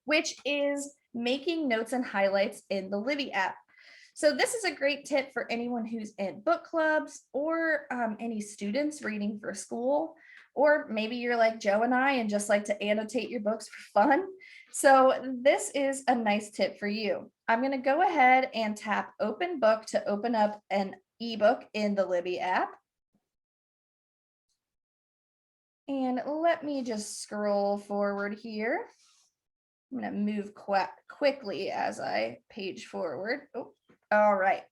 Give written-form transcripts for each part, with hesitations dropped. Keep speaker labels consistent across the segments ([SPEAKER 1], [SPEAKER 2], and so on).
[SPEAKER 1] which is making notes and highlights in the Libby app. So this is a great tip for anyone who's in book clubs or any students reading for school, or maybe you're like Joe and I and just like to annotate your books for fun. So this is a nice tip for you. I'm going to go ahead and tap Open Book to open up an ebook in the Libby app. And let me just scroll forward here. I'm going to move quickly as I page forward. Oh, all right.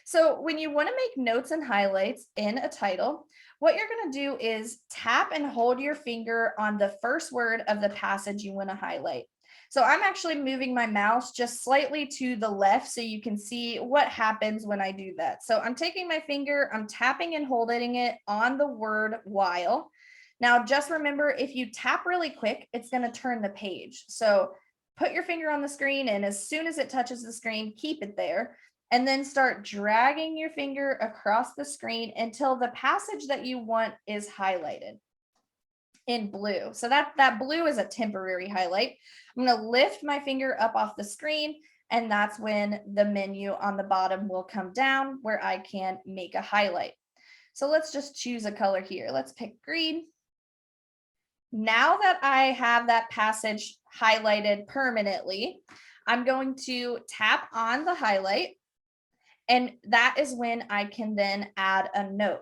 [SPEAKER 1] So when you want to make notes and highlights in a title, what you're going to do is tap and hold your finger on the first word of the passage you want to highlight. So I'm actually moving my mouse just slightly to the left so you can see what happens when I do that. So I'm taking my finger, I'm tapping and holding it on the word while. Now, just remember, if you tap really quick, it's going to turn the page. So put your finger on the screen, and as soon as it touches the screen, keep it there. And then start dragging your finger across the screen until the passage that you want is highlighted in blue. So that blue is a temporary highlight. I'm going to lift my finger up off the screen, and that's when the menu on the bottom will come down where I can make a highlight. So let's just choose a color here. Let's pick green. Now that I have that passage highlighted permanently, I'm going to tap on the highlight, and that is when I can then add a note.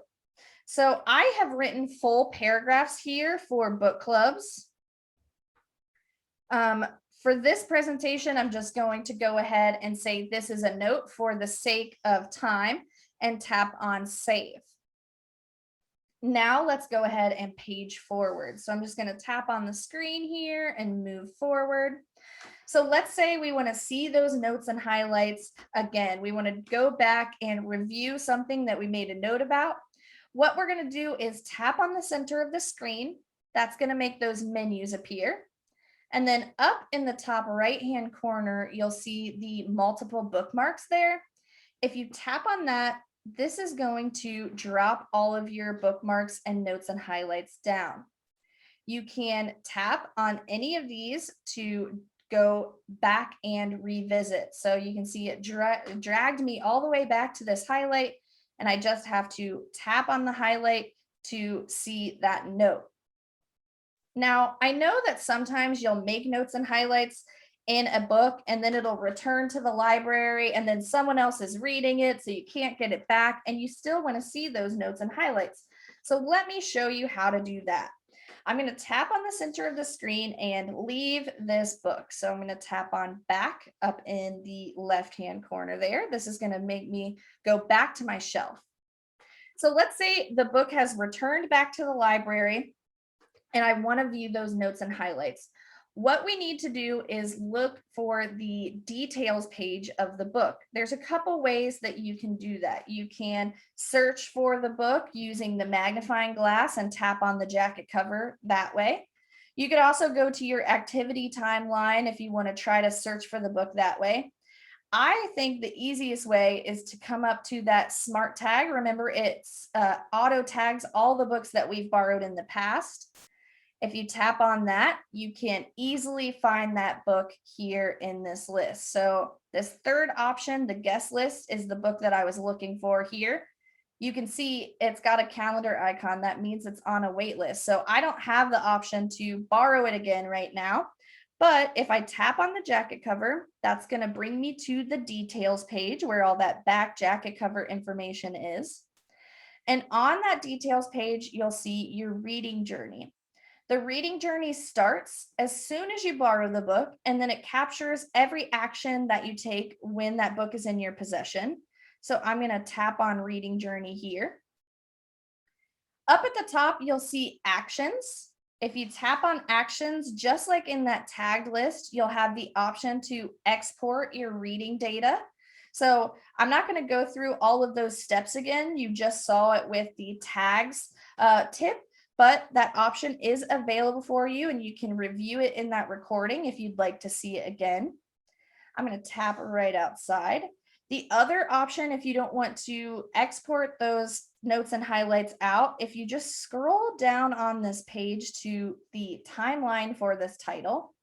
[SPEAKER 1] So I have written full paragraphs here for book clubs. For this presentation, I'm just going to go ahead and say this is a note for the sake of time and tap on save. Now let's go ahead and page forward. So I'm just going to tap on the screen here and move forward. So let's say we want to see those notes and highlights again. We want to go back and review something that we made a note about. What we're going to do is tap on the center of the screen. That's going to make those menus appear. And then up in the top right-hand corner, you'll see the multiple bookmarks there. If you tap on that, this is going to drop all of your bookmarks and notes and highlights down. You can tap on any of these to go back and revisit. So you can see it dragged me all the way back to this highlight, and I just have to tap on the highlight to see that note. Now, I know that sometimes you'll make notes and highlights in a book and then it'll return to the library and then someone else is reading it, so you can't get it back and you still want to see those notes and highlights. So let me show you how to do that. I'm going to tap on the center of the screen and leave this book. So I'm going to tap on back up in the left-hand corner there. This is going to make me go back to my shelf. So let's say the book has returned back to the library and I want to view those notes and highlights. What we need to do is look for the details page of the book. There's a couple ways that you can do that. You can search for the book using the magnifying glass and tap on the jacket cover that way. You could also go to your activity timeline if you want to try to search for the book that way. I think the easiest way is to come up to that smart tag. Remember, it's auto tags all the books that we've borrowed in the past. If you tap on that, you can easily find that book here in this list. So this third option, the guest list, is the book that I was looking for here. You can see it's got a calendar icon. That means it's on a wait list. So I don't have the option to borrow it again right now. But if I tap on the jacket cover, that's going to bring me to the details page where all that back jacket cover information is. And on that details page, you'll see your reading journey. The reading journey starts as soon as you borrow the book, and then it captures every action that you take when that book is in your possession. So I'm going to tap on reading journey here. Up at the top, you'll see actions. If you tap on actions, just like in that tagged list, you'll have the option to export your reading data. So I'm not going to go through all of those steps again. You just saw it with the tags tip. But that option is available for you and you can review it in that recording if you'd like to see it again. I'm going to tap right outside. The other option, if you don't want to export those notes and highlights out, if you just scroll down on this page to the timeline for this title,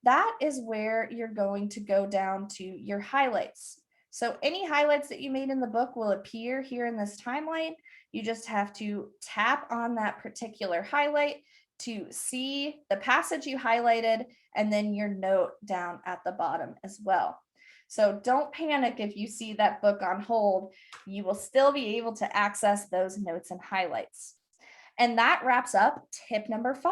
[SPEAKER 1] that is where you're going to go down to your highlights. So any highlights that you made in the book will appear here in this timeline. You just have to tap on that particular highlight to see the passage you highlighted and then your note down at the bottom as well. So don't panic if you see that book on hold. You will still be able to access those notes and highlights. And that wraps up tip number 5.